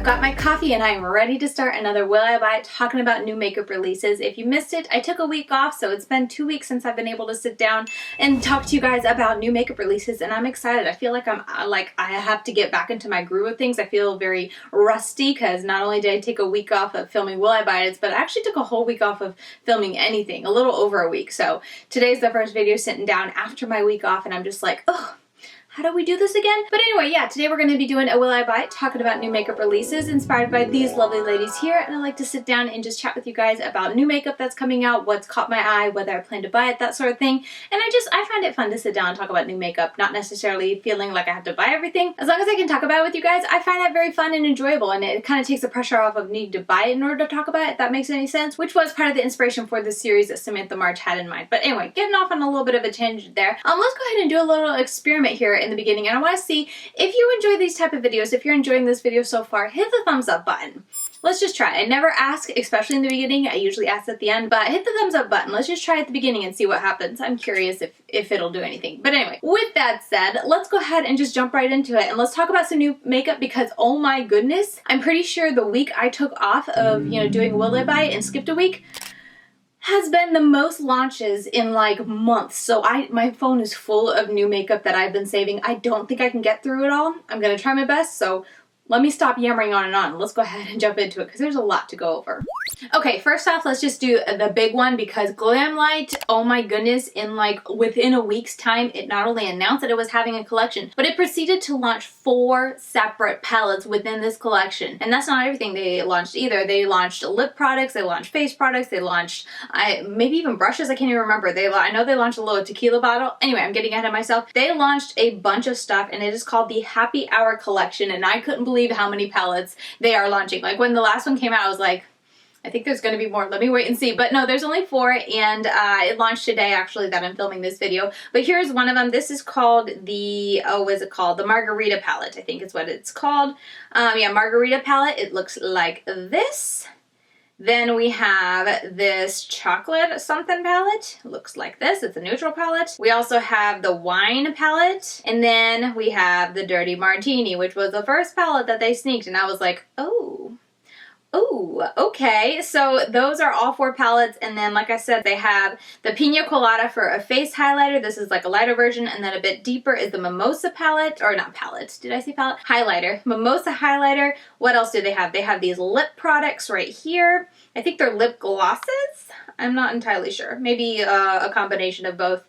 got my coffee and I'm ready to start another Will I Buy It talking about new makeup releases. If you missed it, I took a week off, so it's been 2 weeks since I've been able to sit down and talk to you guys about new makeup releases, and I'm excited. I feel like I have to get back into my groove of things. I feel very rusty because not only did I take a week off of filming Will I Buy It, but I actually took a whole week off of filming anything, a little over a week. So today's the first video sitting down after my week off, and I'm just like, ugh. How do we do this again? But anyway, yeah, today we're going to be doing a Will I Buy It, talking about new makeup releases inspired by these lovely ladies here, and I like to sit down and just chat with you guys about new makeup that's coming out, what's caught my eye, whether I plan to buy it, that sort of thing. And I find it fun to sit down and talk about new makeup, not necessarily feeling like I have to buy everything. As long as I can talk about it with you guys, I find that very fun and enjoyable, and it kind of takes the pressure off of needing to buy it in order to talk about it, if that makes any sense, which was part of the inspiration for this series that Samantha March had in mind. But anyway, getting off on a little bit of a tangent there, let's go ahead and do a little experiment here in the beginning, and I want to see if you enjoy these type of videos. If you're enjoying this video so far, hit the thumbs up button. Let's just try. I never ask, especially in the beginning. I usually ask at the end, but hit the thumbs up button. Let's just try at the beginning and see what happens. I'm curious if it'll do anything. But anyway, with that said, let's go ahead and just jump right into it, and let's talk about some new makeup because, oh my goodness, I'm pretty sure the week I took off of, doing Will I Buy It and skipped a week has been the most launches in like months. So my phone is full of new makeup that I've been saving. I don't think I can get through it all. I'm gonna try my best, so let me stop yammering on and on. Let's go ahead and jump into it because there's a lot to go over. Okay, first off, let's just do the big one because GlamLite, oh my goodness, in like within a week's time, it not only announced that it was having a collection, but it proceeded to launch 4 separate palettes within this collection. And that's not everything they launched either. They launched lip products, they launched face products, they launched maybe even brushes, I can't even remember. I know they launched a little tequila bottle. Anyway, I'm getting ahead of myself. They launched a bunch of stuff, and it is called the Happy Hour Collection, and I couldn't believe how many palettes they are launching. Like when the last one came out, I was like, I think there's going to be more. Let me wait and see. But no, there's only 4, and it launched today, actually, that I'm filming this video. But here's one of them. This is called the, what is it called? The Margarita palette, I think is what it's called. Yeah, Margarita palette. It looks like this. Then we have this chocolate something palette. It looks like this. It's a neutral palette. We also have the wine palette. And then we have the dirty martini, which was the first palette that they sneaked. And I was like, oh, okay. So those are all 4 palettes. And then, like I said, they have the Pina Colada for a face highlighter. This is like a lighter version. And then a bit deeper is the Mimosa palette, or not palette. Did I say palette? Highlighter. Mimosa highlighter. What else do they have? They have these lip products right here. I think they're lip glosses. I'm not entirely sure. Maybe a combination of both.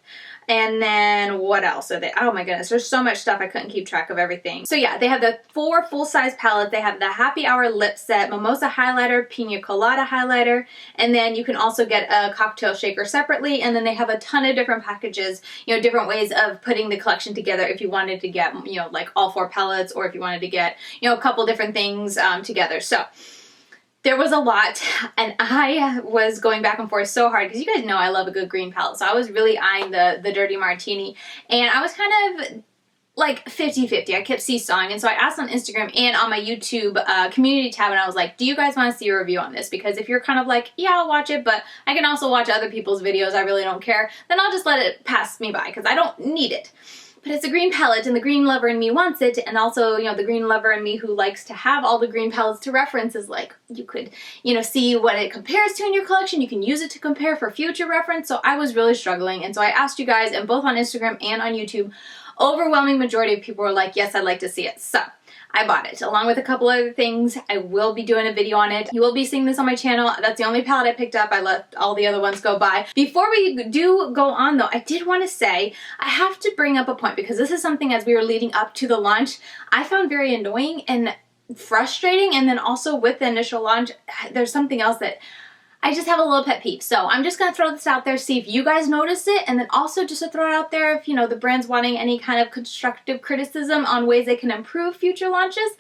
And then what else are they? Oh my goodness, there's so much stuff I couldn't keep track of everything. So yeah, they have the 4 full-size palettes. They have the Happy Hour lip set, Mimosa highlighter, Pina Colada highlighter, and then you can also get a cocktail shaker separately. And then they have a ton of different packages, different ways of putting the collection together if you wanted to get, like all 4 palettes, or if you wanted to get, a couple different things together. So there was a lot, and I was going back and forth so hard because you guys know I love a good green palette, so I was really eyeing the Dirty Martini, and I was kind of like 50-50. I kept seesawing, and so I asked on Instagram and on my YouTube community tab, and I was like, do you guys want to see a review on this? Because if you're kind of like, yeah, I'll watch it, but I can also watch other people's videos, I really don't care, then I'll just let it pass me by because I don't need it. But it's a green palette, and the green lover in me wants it, and also, the green lover in me who likes to have all the green palettes to reference is like, you could, see what it compares to in your collection. You can use it to compare for future reference. So I was really struggling, and so I asked you guys, and both on Instagram and on YouTube, overwhelming majority of people were like, yes, I'd like to see it. So I bought it, along with a couple other things. I will be doing a video on it. You will be seeing this on my channel. That's the only palette I picked up. I let all the other ones go by. Before we do go on though, I did want to say, I have to bring up a point because this is something as we were leading up to the launch, I found very annoying and frustrating, and then also with the initial launch, there's something else that I just have a little pet peeve. So I'm just going to throw this out there, see if you guys notice it, and then also just to throw it out there if, the brand's wanting any kind of constructive criticism on ways they can improve future launches.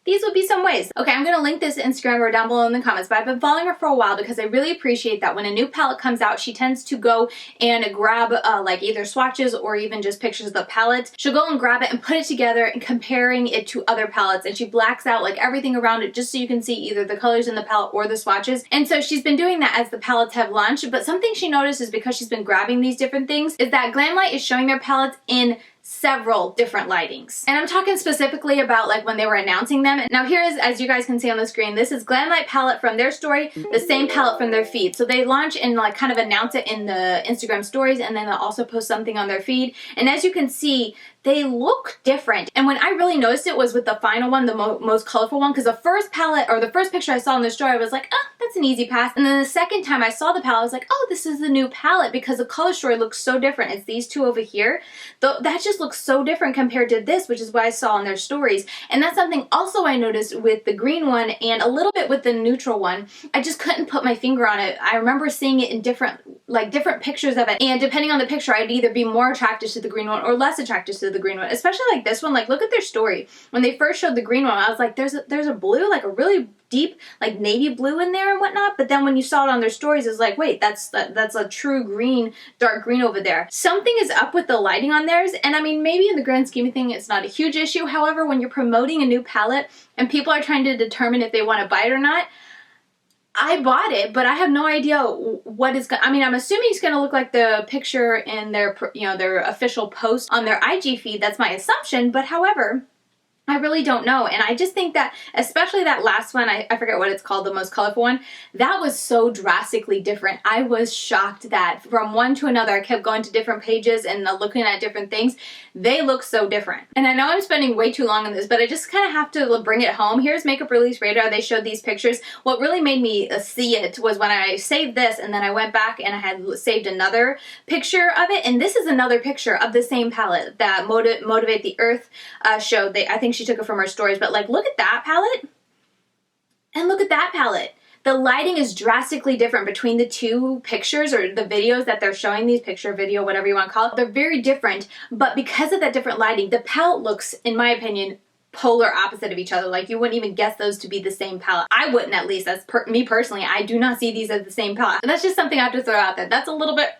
These would be some ways. Okay, I'm going to link this Instagram or down below in the comments, but I've been following her for a while because I really appreciate that when a new palette comes out, she tends to go and grab like either swatches or even just pictures of the palette. She'll go and grab it and put it together and comparing it to other palettes, and she blacks out like everything around it just so you can see either the colors in the palette or the swatches. And so she's been doing that as the palettes have launched, but something she noticed is because she's been grabbing these different things is that GlamLite is showing their palettes in several different lightings. And I'm talking specifically about like when they were announcing them. Now here is, as you guys can see on the screen, this is GlamLite palette from their story, the same palette from their feed. So they launch and like kind of announce it in the Instagram stories, and then they'll also post something on their feed. And as you can see, they look different. And when I really noticed it was with the final one, the most colorful one, because the first palette or the first picture I saw in the store, I was like, oh, that's an easy pass. And then the second time I saw the palette, I was like, oh, this is the new palette, because the color story looks so different. It's these two over here. That just looks so different compared to this, which is what I saw in their stories. And that's something also I noticed with the green one and a little bit with the neutral one. I just couldn't put my finger on it. I remember seeing it in different pictures of it. And depending on the picture, I'd either be more attracted to the green one or less attracted to the green one, especially like this one. Like, look at their story. When they first showed the green one, I was like, there's a blue, like a really deep, like navy blue in there and whatnot. But then when you saw it on their stories, it's like, wait, that's a true green, dark green over there. Something is up with the lighting on theirs. And I mean, maybe in the grand scheme of things, it's not a huge issue. However, when you're promoting a new palette and people are trying to determine if they want to buy it or not, I bought it, but I have no idea what is going to, I mean, I'm assuming it's going to look like the picture in their, their official post on their IG feed. That's my assumption. But however, I really don't know. And I just think that, especially that last one, I forget what it's called, the most colorful one, that was so drastically different. I was shocked that from one to another, I kept going to different pages and looking at different things. They look so different. And I know I'm spending way too long on this, but I just kind of have to bring it home. Here's Makeup Release Radar. They showed these pictures. What really made me see it was when I saved this, and then I went back and I had saved another picture of it. And this is another picture of the same palette that Motivate the Earth showed. I think she took it from her stories, but like, look at that palette and look at that palette. The lighting is drastically different between the two pictures or the videos that they're showing, these picture, video, whatever you want to call it. They're very different, but because of that different lighting, the palette looks, in my opinion, polar opposite of each other. Like, you wouldn't even guess those to be the same palette. I wouldn't, at least. That's me personally. I do not see these as the same palette. And that's just something I have to throw out there. That's a little bit,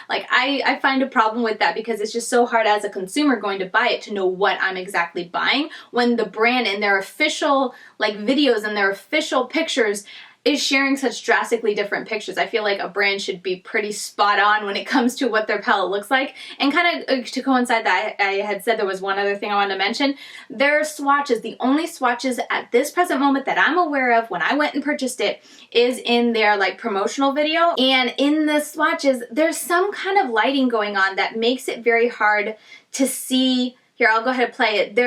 like, I find a problem with that, because it's just so hard as a consumer going to buy it to know what I'm exactly buying, when the brand in their official, like, videos and their official pictures is sharing such drastically different pictures. I feel like a brand should be pretty spot on when it comes to what their palette looks like. And kind of to coincide that, I had said there was one other thing I wanted to mention. Their swatches, the only swatches at this present moment that I'm aware of when I went and purchased it, is in their like promotional video. And in the swatches, there's some kind of lighting going on that makes it very hard to see. Here, I'll go ahead and play it.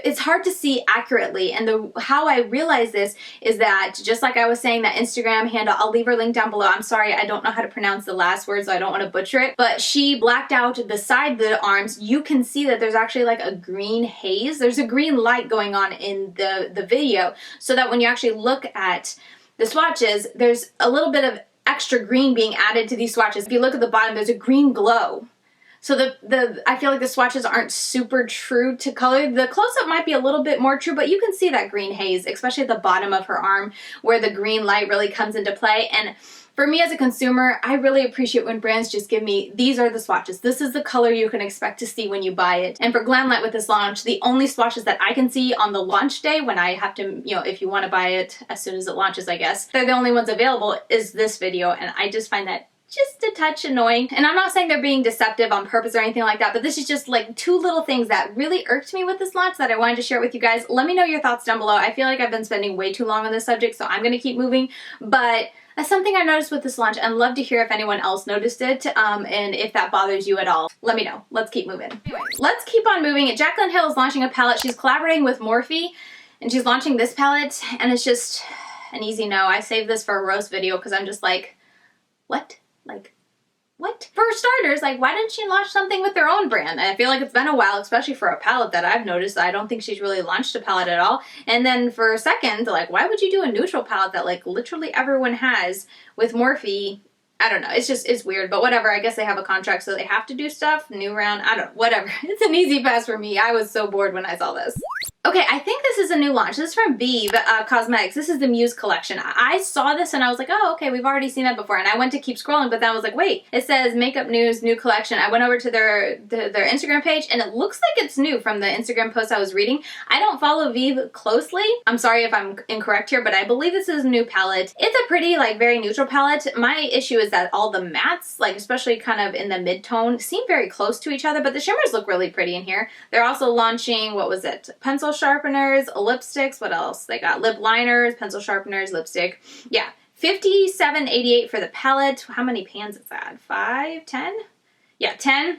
It's hard to see accurately, and how I realize this is that, just like I was saying, that Instagram handle, I'll leave her link down below. I'm sorry, I don't know how to pronounce the last word, so I don't want to butcher it, but she blacked out beside the arms. You can see that there's actually like a green haze. There's a green light going on in the video, so that when you actually look at the swatches, there's a little bit of extra green being added to these swatches. If you look at the bottom, there's a green glow. So I feel like the swatches aren't super true to color. The close-up might be a little bit more true, but you can see that green haze, especially at the bottom of her arm where the green light really comes into play. And for me as a consumer, I really appreciate when brands just give me, these are the swatches. This is the color you can expect to see when you buy it. And for GlamLite with this launch, the only swatches that I can see on the launch day, when I have to, if you want to buy it as soon as it launches, I guess, they're the only ones available, is this video. And I just find that just a touch annoying. And I'm not saying they're being deceptive on purpose or anything like that, but this is just like two little things that really irked me with this launch that I wanted to share with you guys. Let me know your thoughts down below. I feel like I've been spending way too long on this subject, so I'm gonna keep moving. But that's something I noticed with this launch, and love to hear if anyone else noticed it, and if that bothers you at all. Let me know. Let's keep moving. Anyway, let's keep on moving. Jaclyn Hill is launching a palette. She's collaborating with Morphe, and she's launching this palette, and it's just an easy no. I saved this for a roast video because I'm just like, what? Like, what? For starters, like, why didn't she launch something with their own brand? I feel like it's been a while, especially for a palette that I've noticed. I don't think she's really launched a palette at all. And then for a second, like, why would you do a neutral palette that, like, literally everyone has with Morphe? I don't know. It's weird, but whatever. I guess they have a contract, so they have to do stuff. New round. I don't know. Whatever. It's an easy pass for me. I was so bored when I saw this. Okay, I think this is a new launch. This is from Vieve Cosmetics. This is the Muse collection. I saw this and I was like, oh, okay, we've already seen that before. And I went to keep scrolling, but then I was like, wait, it says makeup news, new collection. I went over to their Instagram page and it looks like it's new from the Instagram post I was reading. I don't follow Vieve closely. I'm sorry if I'm incorrect here, but I believe this is a new palette. It's a pretty, like, very neutral palette. My issue is that all the mattes, like, especially kind of in the mid-tone, seem very close to each other, but the shimmers look really pretty in here. They're also launching, what was it? Pencil sharpeners, lipsticks, what else? They got lip liners, pencil sharpeners, lipstick. Yeah, $57.88 for the palette. How many pans is that? 5, 10? Yeah, 10.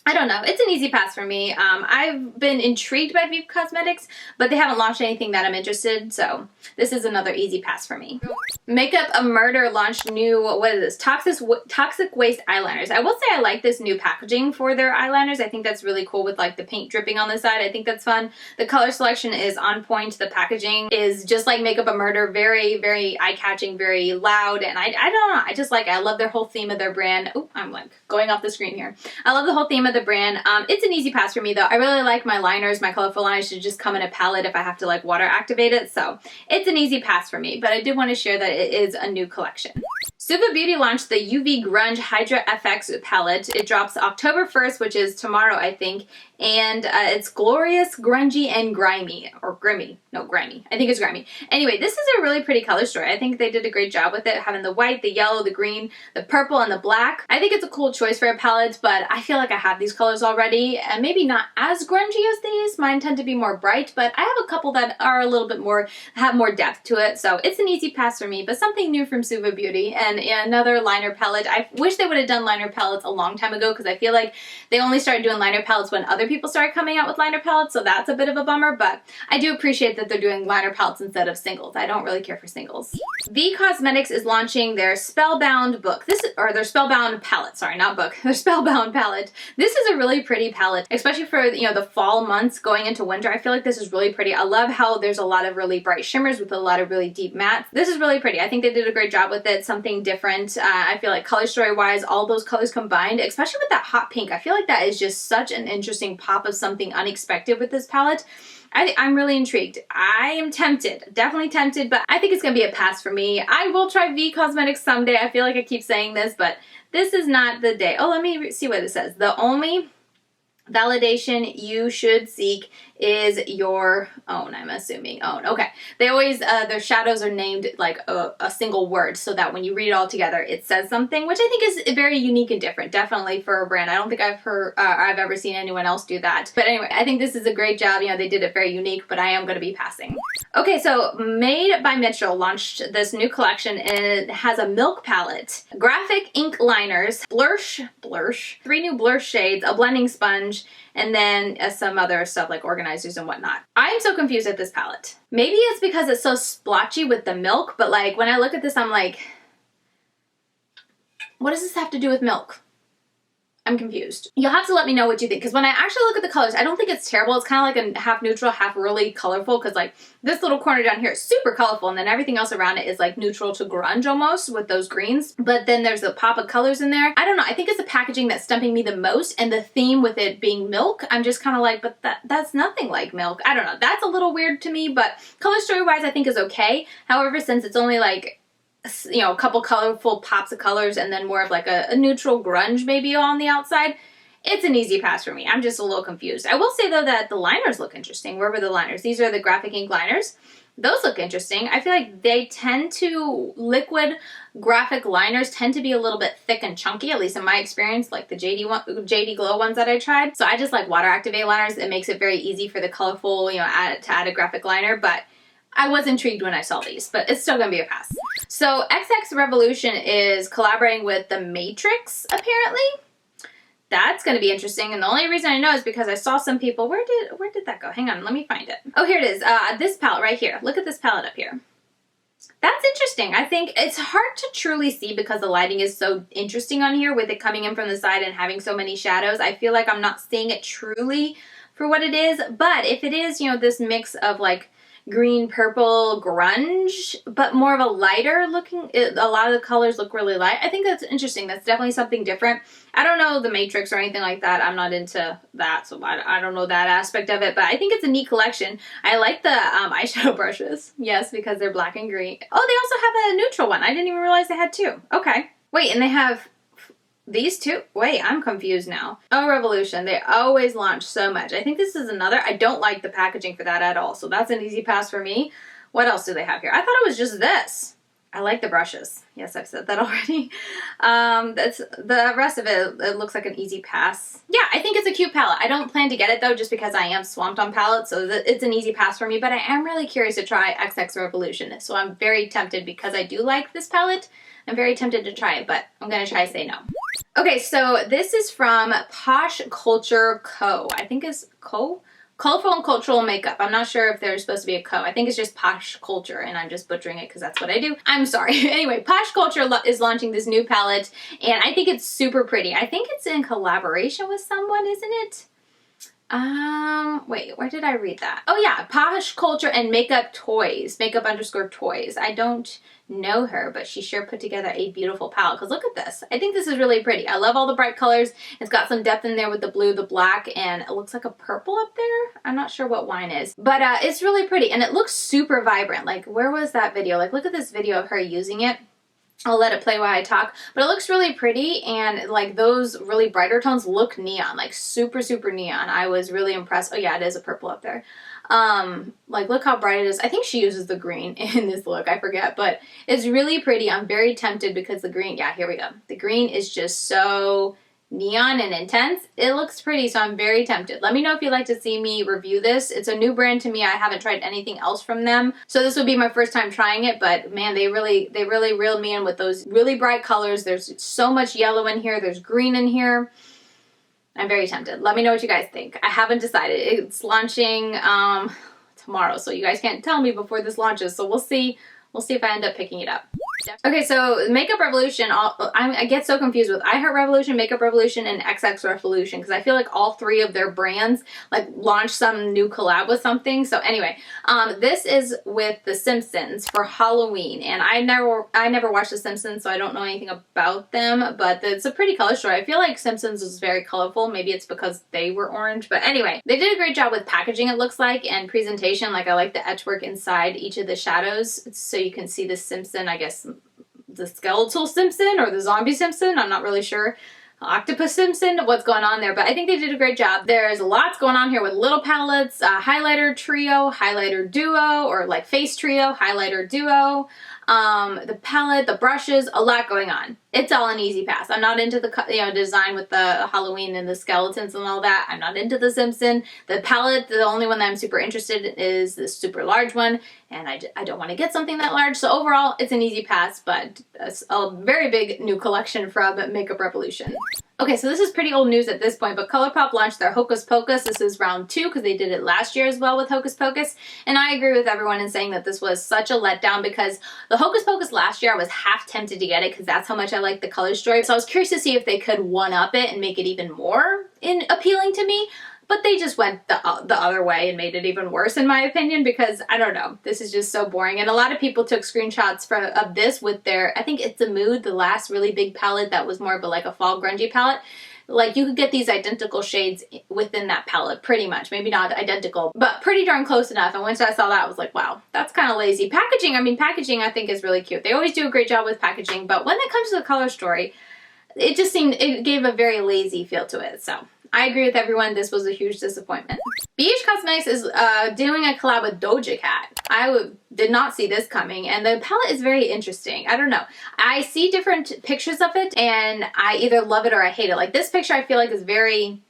I don't know. It's an easy pass for me. I've been intrigued by Vieve Cosmetics, but they haven't launched anything that I'm interested, so this is another easy pass for me. Makeup a Murder launched new, what is this? Toxic Waste eyeliners. I will say I like this new packaging for their eyeliners. I think that's really cool with like the paint dripping on the side. I think that's fun. The color selection is on point. The packaging is just like Makeup a Murder. Very, very eye-catching, very loud, and I don't know. I just like it. I love their whole theme of their brand. Oh, I'm like going off the screen here. I love the whole theme of the brand. It's an easy pass for me though. I really like my liners, my colorful liners to just come in a palette if I have to like water activate it, so it's an easy pass for me, but I did want to share that it is a new collection. SUVA Beauty launched the UV Grunge Hydra FX palette. It drops October 1st, which is tomorrow, I think, and it's glorious, grungy, and grimy. Or grimy. No, grimy. I think it's grimy. Anyway, this is a really pretty color story. I think they did a great job with it, having the white, the yellow, the green, the purple, and the black. I think it's a cool choice for a palette, but I feel like I have these colors already, and maybe not as grungy as these. Mine tend to be more bright, but I have a couple that are a little bit more, have more depth to it, so it's an easy pass for me, but something new from SUVA Beauty, and another liner palette. I wish they would have done liner palettes a long time ago, because I feel like they only started doing liner palettes when other people started coming out with liner palettes, so that's a bit of a bummer, but I do appreciate that they're doing liner palettes instead of singles. I don't really care for singles. Vieve Cosmetics is launching their Spellbound book. Or their Spellbound palette, sorry, not book, their Spellbound palette. This is a really pretty palette, especially for, you know, the fall months going into winter. I feel like this is really pretty. I love how there's a lot of really bright shimmers with a lot of really deep mattes. This is really pretty. I think they did a great job with it, something different. I feel like color story wise, all those colors combined, especially with that hot pink, I feel like that is just such an interesting pop of something unexpected with this palette. I'm really intrigued. I am tempted, definitely tempted, but I think it's gonna be a pass for me. I will try Vieve Cosmetics someday. I feel like I keep saying this, but this is not the day. Oh, let me see what it says. The only validation you should seek is your own, I'm assuming. Own. Okay. They always, their shadows are named like a single word so that when you read it all together, it says something, which I think is very unique and different, definitely for a brand. I don't think I've ever seen anyone else do that. But anyway, I think this is a great job. You know, they did it very unique, but I am going to be passing. Okay, so Made by Mitchell launched this new collection and it has a milk palette, graphic ink liners, blursh, 3 new blur shades, a blending sponge, and then some other stuff like organizers and whatnot. I am so confused at this palette. Maybe it's because it's so splotchy with the milk, but like when I look at this, I'm like, what does this have to do with milk? I'm confused. You'll have to let me know what you think, because when I actually look at the colors, I don't think it's terrible. It's kind of like a half neutral, half really colorful, because like this little corner down here is super colorful, and then everything else around it is like neutral to grunge almost with those greens. But then there's a pop of colors in there. I don't know. I think it's the packaging that's stumping me the most, and the theme with it being milk. I'm just kind of like, but that's nothing like milk. I don't know. That's a little weird to me, but color story wise, I think is okay. However, since it's only like, you know, a couple colorful pops of colors and then more of like a neutral grunge maybe on the outside, it's an easy pass for me. I'm just a little confused. I will say though that the liners look interesting. Where were the liners? These are the graphic ink liners. Those look interesting. I feel like they tend to, liquid graphic liners tend to be a little bit thick and chunky, at least in my experience, like the JD Glow ones that I tried. So I just like water activate liners. It makes it very easy for the colorful, you know, to add a graphic liner, but I was intrigued when I saw these, but it's still gonna be a pass. So XX Revolution is collaborating with the Mattix, apparently. That's gonna be interesting, and the only reason I know is because I saw some people, where did that go? Hang on, let me find it. Oh, here it is, this palette right here. Look at this palette up here. That's interesting. I think it's hard to truly see because the lighting is so interesting on here with it coming in from the side and having so many shadows. I feel like I'm not seeing it truly for what it is, but if it is, you know, this mix of like green purple grunge, but more of a lighter looking. A lot of the colors look really light. I think that's interesting. That's definitely something different. I don't know the Matrix or anything like that. I'm not into that, so I don't know that aspect of it, but I think it's a neat collection. I like the eyeshadow brushes. Yes, because they're black and green. Oh, they also have a neutral one. I didn't even realize they had two. Okay. Wait, and they have these two? Wait, I'm confused now. Oh, Revolution. They always launch so much. I think this is another. I don't like the packaging for that at all, so that's an easy pass for me. What else do they have here? I thought it was just this. I like the brushes. Yes, I've said that already. That's the rest of it. It looks like an easy pass. Yeah, I think it's a cute palette. I don't plan to get it though, just because I am swamped on palettes, so it's an easy pass for me. But I am really curious to try XX Revolution, so I'm very tempted because I do like this palette. I'm very tempted to try it, but I'm gonna try to say no. Okay, so this is from Posh Culture Co. I think it's Co. Colorful and Cultural Makeup. I'm not sure if there's supposed to be a Co. I think it's just Posh Culture, and I'm just butchering it because that's what I do. I'm sorry. Anyway, Posh Culture is launching this new palette, and I think it's super pretty. I think it's in collaboration with someone, isn't it? Wait, where did I read that? Oh yeah, Posh Culture and Makeup Toys, Makeup_Toys. I don't know her, but she sure put together a beautiful palette, because look at this. I think this is really pretty. I love all the bright colors. It's got some depth in there with the blue, the black, and it looks like a purple up there. I'm not sure what wine is, but it's really pretty, and it looks super vibrant. Like, where was that video? Like, look at this video of her using it. I'll let it play while I talk, but it looks really pretty, and like those really brighter tones look neon, like super, super neon. I was really impressed. Oh yeah, it is a purple up there. Like look how bright it is. I think she uses the green in this look, I forget, but it's really pretty. I'm very tempted because the green, yeah, here we go. The green is just so neon and intense. It looks pretty, so I'm very tempted. Let me know if you'd like to see me review this. It's a new brand to me. I haven't tried anything else from them, so this would be my first time trying it, but man, they really reeled me in with those really bright colors. There's so much yellow in here. There's green in here. I'm very tempted. Let me know what you guys think. I haven't decided. It's launching tomorrow, so you guys can't tell me before this launches, so we'll see. We'll see if I end up picking it up. Okay, so Makeup Revolution, I get so confused with I Heart Revolution, Makeup Revolution, and XX Revolution, because I feel like all three of their brands like launch some new collab with something. So anyway, this is with the Simpsons for Halloween, and I never watched the Simpsons, so I don't know anything about them, but it's a pretty color story. I feel like Simpsons is very colorful. Maybe it's because they were orange, but anyway, they did a great job with packaging, it looks like, and presentation. Like, I like the etch work inside each of the shadows, so you can see the Simpson, I guess the skeletal Simpson or the zombie Simpson, I'm not really sure. Octopus Simpson, what's going on there, but I think they did a great job. There's lots going on here with little palettes, highlighter trio, highlighter duo, or like face trio, highlighter duo, the palette, the brushes, a lot going on. It's all an easy pass. I'm not into the design with the Halloween and the skeletons and all that. I'm not into the Simpson. The palette, the only one that I'm super interested in is this super large one, and I don't want to get something that large. So overall, it's an easy pass, but it's a very big new collection from Makeup Revolution. Okay, so this is pretty old news at this point, but Colourpop launched their Hocus Pocus. This is round 2 because they did it last year as well with Hocus Pocus. And I agree with everyone in saying that this was such a letdown, because the Hocus Pocus last year I was half tempted to get it because that's how much I like the color story. So I was curious to see if they could one-up it and make it even more appealing to me. But they just went the other way and made it even worse, in my opinion, because I don't know, this is just so boring. And a lot of people took screenshots of this with their, I think it's a Mood, the last really big palette that was more of like a fall grungy palette. Like, you could get these identical shades within that palette, pretty much. Maybe not identical, but pretty darn close enough. And once I saw that, I was like, wow, that's kind of lazy. Packaging, I mean, packaging I think is really cute. They always do a great job with packaging, but when it comes to the color story, it just seemed, it gave a very lazy feel to it, so. I agree with everyone, this was a huge disappointment. Vieve Cosmetics is doing a collab with Doja Cat. I did not see this coming, and the palette is very interesting. I don't know. I see different pictures of it, and I either love it or I hate it. Like, this picture I feel like is very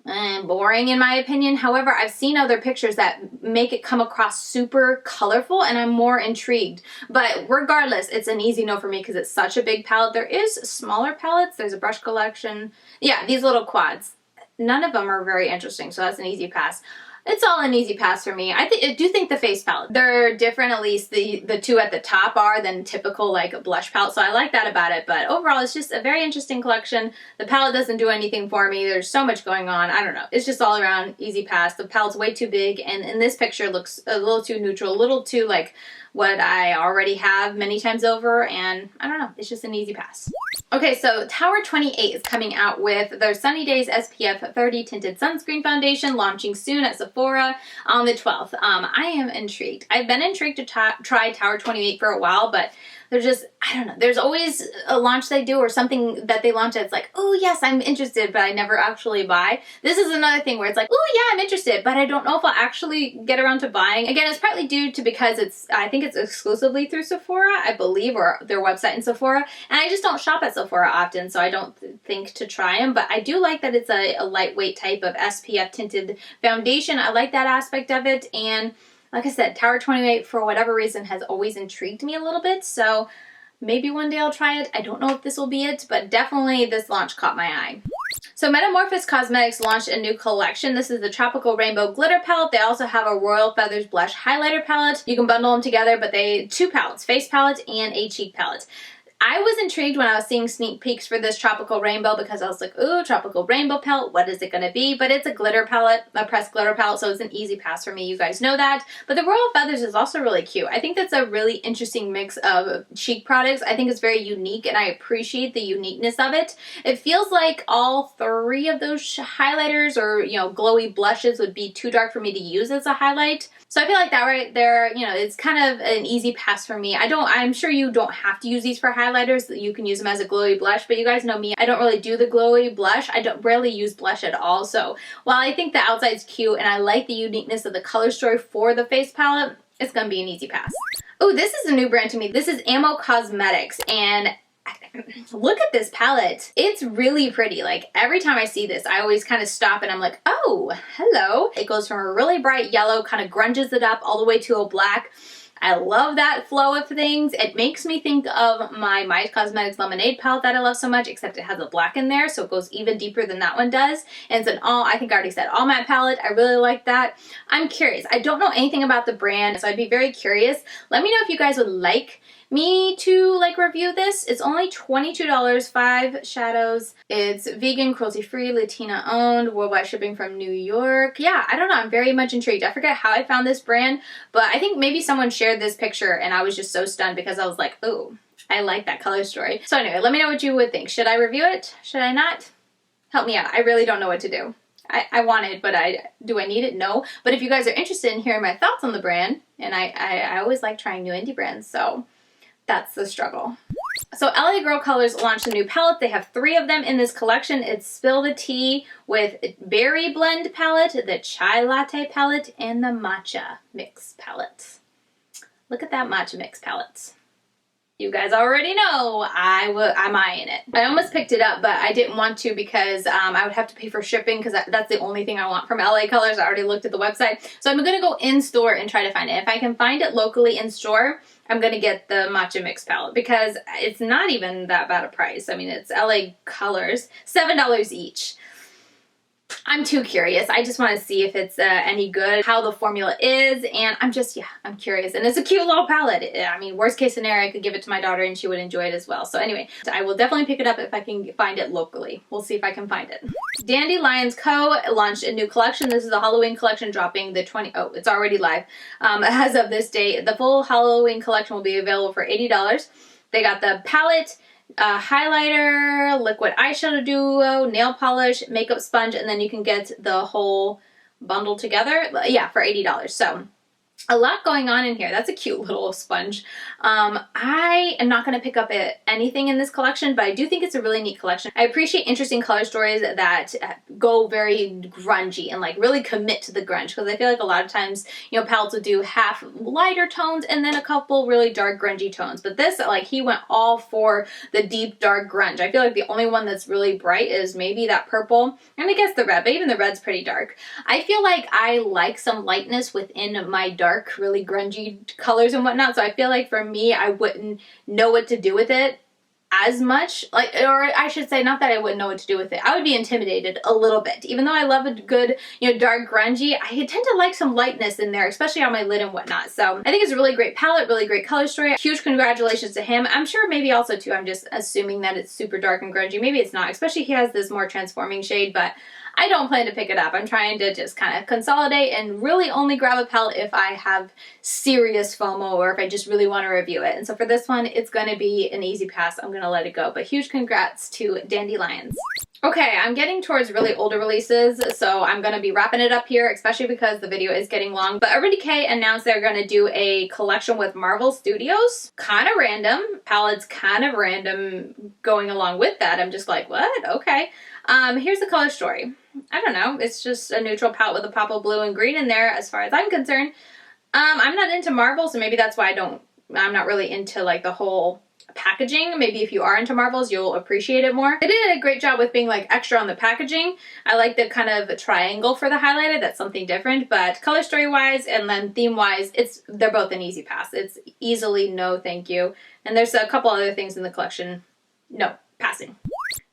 boring in my opinion. However, I've seen other pictures that make it come across super colorful, and I'm more intrigued. But regardless, it's an easy no for me because it's such a big palette. There is smaller palettes. There's a brush collection. Yeah, these little quads. None of them are very interesting, so that's an easy pass. It's all an easy pass for me. I do think the face palette, they're different, at least the two at the top are, than typical like blush palette, so I like that about it. But overall, it's just a very interesting collection. The palette doesn't do anything for me. There's so much going on. I don't know. It's just all around easy pass. The palette's way too big, and in this picture looks a little too neutral, a little too like what I already have many times over, and I don't know, it's just an easy pass. Okay, so Tower 28 is coming out with their Sunny Days SPF 30 Tinted Sunscreen Foundation, launching soon at Sephora on the 12th. I am intrigued. I've been intrigued to try Tower 28 for a while, but they're just, I don't know, there's always a launch they do or something that they launch that's like, oh yes, I'm interested, but I never actually buy. This is another thing where it's like, oh yeah, I'm interested, but I don't know if I'll actually get around to buying. Again, it's partly due to because I think it's exclusively through Sephora, I believe, or their website in Sephora, and I just don't shop at Sephora often, so I don't think to try them, but I do like that it's a lightweight type of SPF tinted foundation. I like that aspect of it, and like I said, Tower 28, for whatever reason, has always intrigued me a little bit, so maybe one day I'll try it. I don't know if this will be it, but definitely this launch caught my eye. So Metamorphosis Cosmetics launched a new collection. This is the Tropical Rainbow Glitter Palette. They also have a Royal Feathers Blush Highlighter Palette. You can bundle them together, but two palettes, face palette and a cheek palette. I was intrigued when I was seeing sneak peeks for this Tropical Rainbow because I was like, ooh, Tropical Rainbow palette, what is it going to be? But it's a glitter palette, a pressed glitter palette, so it's an easy pass for me. You guys know that. But the Royal Feathers is also really cute. I think that's a really interesting mix of cheek products. I think it's very unique, and I appreciate the uniqueness of it. It feels like all three of those highlighters or, you know, glowy blushes would be too dark for me to use as a highlight. So I feel like that right there, you know, it's kind of an easy pass for me. I'm sure you don't have to use these for highlighters. You can use them as a glowy blush, but you guys know me, I don't really do the glowy blush. I don't rarely use blush at all. So while I think the outside's cute and I like the uniqueness of the color story for the face palette, it's gonna be an easy pass. Oh, this is a new brand to me. This is Vieve Cosmetics, and look at this palette. It's really pretty. Like every time I see this, I always kind of stop and I'm like, oh, hello. It goes from a really bright yellow, kind of grunges it up all the way to a black. I love that flow of things. It makes me think of my My Cosmetics Lemonade palette that I love so much, except it has a black in there, so it goes even deeper than that one does. And it's an all, I think I already said all matte palette. I really like that. I'm curious. I don't know anything about the brand, so I'd be very curious. Let me know if you guys would like me to like review this. It's only $22, 5 shadows. It's vegan, cruelty-free, Latina owned, worldwide shipping from New York. Yeah, I don't know. I'm very much intrigued. I forget how I found this brand, but I think maybe someone shared this picture and I was just so stunned because I was like, oh, I like that color story. So anyway, let me know what you would think. Should I review it? Should I not? Help me out. I really don't know what to do. I want it, but do I need it? No. But if you guys are interested in hearing my thoughts on the brand, and I always like trying new indie brands, so that's the struggle. So LA Girl Colors launched a new palette. They have 3 of them in this collection. It's Spill the Tea with Berry Blend palette, the Chai Latte palette, and the Matcha Mix palette. Look at that Matcha Mix palette. You guys already know I'm eyeing it. I almost picked it up, but I didn't want to because I would have to pay for shipping because that's the only thing I want from LA Colors. I already looked at the website. So I'm going to go in store and try to find it. If I can find it locally in store, I'm going to get the Matcha Mix palette because it's not even that bad a price. I mean, it's LA Colors, $7 each. I'm too curious. I just want to see if it's any good, how the formula is, and I'm curious. And it's a cute little palette. I mean, worst case scenario, I could give it to my daughter and she would enjoy it as well. So anyway, I will definitely pick it up if I can find it locally. We'll see if I can find it. Dandylions Co launched a new collection. This is a Halloween collection dropping the it's already live. As of this date, the full Halloween collection will be available for $80. They got the palette, highlighter, liquid eyeshadow duo, nail polish, makeup sponge, and then you can get the whole bundle together, yeah, for $80. So a lot going on in here. That's a cute little sponge. I am not going to pick up anything in this collection, but I do think it's a really neat collection. I appreciate interesting color stories that go very grungy and like really commit to the grunge, because I feel like a lot of times, you know, palettes will do half lighter tones and then a couple really dark grungy tones. But this, like, he went all for the deep dark grunge. I feel like the only one that's really bright is maybe that purple, and I guess the red, but even the red's pretty dark. I feel like I like some lightness within my dark, really grungy colors and whatnot, so I feel like for me, I wouldn't know what to do with it as much, like, or I should say, not that I wouldn't know what to do with it. I would be intimidated a little bit. Even though I love a good, you know, dark grungy, I tend to like some lightness in there, especially on my lid and whatnot. So I think it's a really great palette, really great color story. Huge congratulations to him. I'm sure maybe also too, I'm just assuming that it's super dark and grungy. Maybe it's not, especially he has this more transforming shade, but I don't plan to pick it up. I'm trying to just kind of consolidate and really only grab a palette if I have serious FOMO or if I just really want to review it. And so for this one, it's going to be an easy pass. I'm going to let it go. But huge congrats to Dandylions. Okay, I'm getting towards really older releases, so I'm going to be wrapping it up here, especially because the video is getting long. But Decay announced they're going to do a collection with Marvel Studios. Kind of random. Palettes kind of random going along with that. I'm just like, what? Okay. Here's the color story. I don't know. It's just a neutral palette with a pop of blue and green in there as far as I'm concerned. I'm not into Marvel, so maybe that's why I'm not really into like the whole packaging. Maybe if you are into Marvels, you'll appreciate it more. They did a great job with being like extra on the packaging. I like the kind of triangle for the highlighter. That's something different, but color story wise and then theme wise, they're both an easy pass. It's easily no thank you. And there's a couple other things in the collection. No, passing.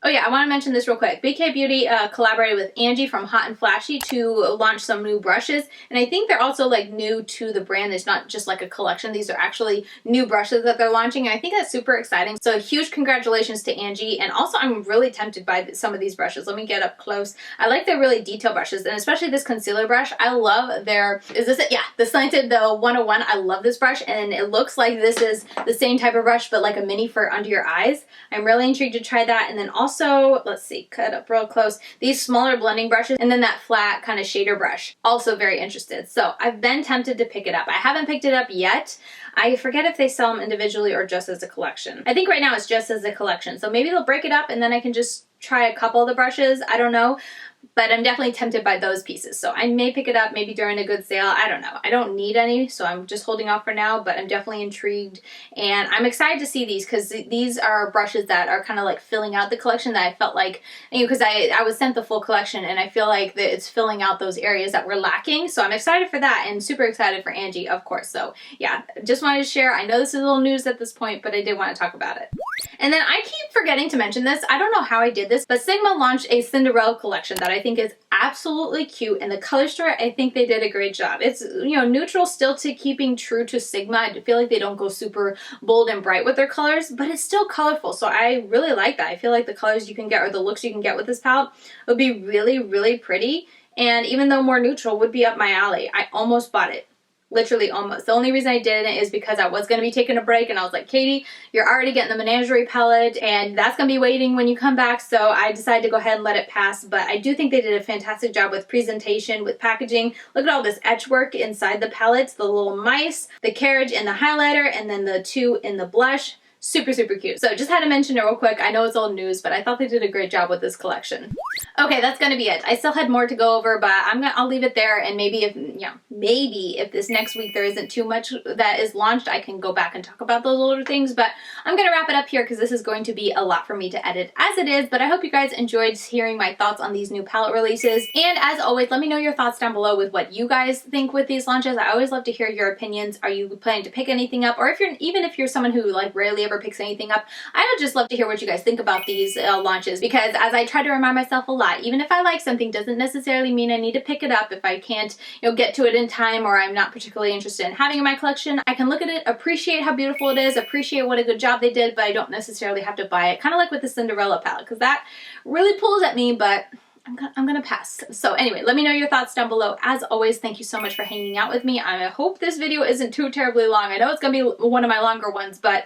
Oh yeah, I want to mention this real quick. BK Beauty collaborated with Angie from Hot and Flashy to launch some new brushes. And I think they're also like new to the brand. It's not just like a collection. These are actually new brushes that they're launching. And I think that's super exciting. So huge congratulations to Angie. And also I'm really tempted by some of these brushes. Let me get up close. I like their really detailed brushes. And especially this concealer brush. I love their, is this it? Yeah, the slanted, the 101. I love this brush. And it looks like this is the same type of brush, but like a mini for under your eyes. I'm really intrigued to try that. And then also, let's see, cut up real close, these smaller blending brushes and then that flat kind of shader brush. Also very interested. So I've been tempted to pick it up. I haven't picked it up yet. I forget if they sell them individually or just as a collection. I think right now it's just as a collection. So maybe they'll break it up and then I can just try a couple of the brushes. I don't know. But I'm definitely tempted by those pieces. So I may pick it up maybe during a good sale. I don't know. I don't need any, so I'm just holding off for now, but I'm definitely intrigued. And I'm excited to see these because these are brushes that are kind of like filling out the collection that I felt like, you know, because I was sent the full collection and I feel like that it's filling out those areas that were lacking. So I'm excited for that and super excited for Angie, of course. So yeah, just wanted to share. I know this is a little news at this point, but I did want to talk about it. And then I keep forgetting to mention this. I don't know how I did this, but Sigma launched a Cinderella collection that I think is absolutely cute. And the color story, I think they did a great job. It's, you know, neutral still to keeping true to Sigma. I feel like they don't go super bold and bright with their colors, but it's still colorful. So I really like that. I feel like the colors you can get or the looks you can get with this palette would be really, really pretty. And even though more neutral would be up my alley, I almost bought it. Literally almost. The only reason I didn't is because I was going to be taking a break and I was like, Katie, you're already getting the Menagerie palette and that's going to be waiting when you come back. So I decided to go ahead and let it pass. But I do think they did a fantastic job with presentation, with packaging. Look at all this etch work inside the palettes, the little mice, the carriage and the highlighter, and then the two in the blush. Super, super cute. So just had to mention it real quick. I know it's old news, but I thought they did a great job with this collection. Okay, that's gonna be it. I still had more to go over, but I'll leave it there. And maybe if this next week there isn't too much that is launched, I can go back and talk about those older things. But I'm gonna wrap it up here because this is going to be a lot for me to edit as it is. But I hope you guys enjoyed hearing my thoughts on these new palette releases. And as always, let me know your thoughts down below with what you guys think with these launches. I always love to hear your opinions. Are you planning to pick anything up? Or even if you're someone who like rarely ever picks anything up, I would just love to hear what you guys think about these launches, because as I try to remind myself a lot, even if I like something doesn't necessarily mean I need to pick it up. If I can't, you know, get to it in time, or I'm not particularly interested in having it in my collection, I can look at it, appreciate how beautiful it is, appreciate what a good job they did, but I don't necessarily have to buy it. Kind of like with the Cinderella palette, because that really pulls at me, but I'm gonna pass. So anyway, let me know your thoughts down below. As always, thank you so much for hanging out with me. I hope this video isn't too terribly long. I know it's gonna be one of my longer ones, but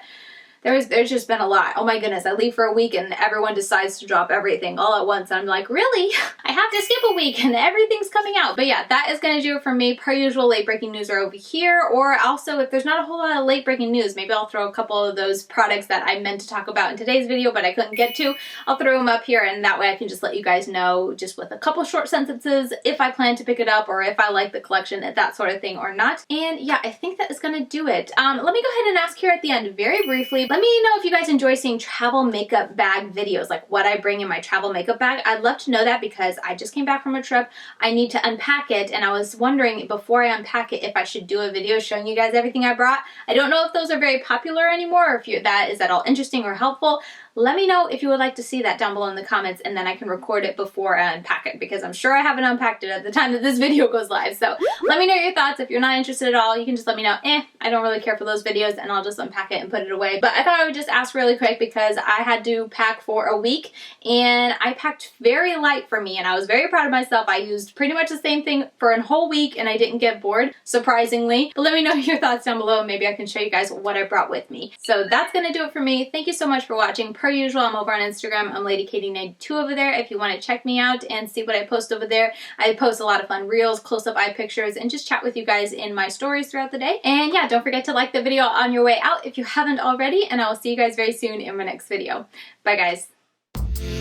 there's just been a lot. Oh my goodness, I leave for a week and everyone decides to drop everything all at once. I'm like, really? I have to skip a week and everything's coming out. But yeah, that is gonna do it for me. Per usual, late breaking news are over here. Or also, if there's not a whole lot of late breaking news, maybe I'll throw a couple of those products that I meant to talk about in today's video but I couldn't get to. I'll throw them up here, and that way I can just let you guys know just with a couple short sentences if I plan to pick it up or if I like the collection, that sort of thing or not. And yeah, I think that is gonna do it. Let me go ahead and ask here at the end very briefly, Let me know if you guys enjoy seeing travel makeup bag videos, like what I bring in my travel makeup bag. I'd love to know that because I just came back from a trip. I need to unpack it, and I was wondering before I unpack it if I should do a video showing you guys everything I brought. I don't know if those are very popular anymore, or if that is at all interesting or helpful. Let me know if you would like to see that down below in the comments, and then I can record it before I unpack it, because I'm sure I haven't unpacked it at the time that this video goes live. So let me know your thoughts. If you're not interested at all, you can just let me know, I don't really care for those videos, and I'll just unpack it and put it away. But I thought I would just ask really quick because I had to pack for a week, and I packed very light for me, and I was very proud of myself. I used pretty much the same thing for a whole week, and I didn't get bored, surprisingly. But let me know your thoughts down below, and maybe I can show you guys what I brought with me. So that's gonna do it for me. Thank you so much for watching. Per usual, I'm over on Instagram. I'm LadyKatie92 over there if you want to check me out and see what I post over there. I post a lot of fun reels, close-up eye pictures, and just chat with you guys in my stories throughout the day. And yeah, don't forget to like the video on your way out if you haven't already, and I will see you guys very soon in my next video. Bye guys.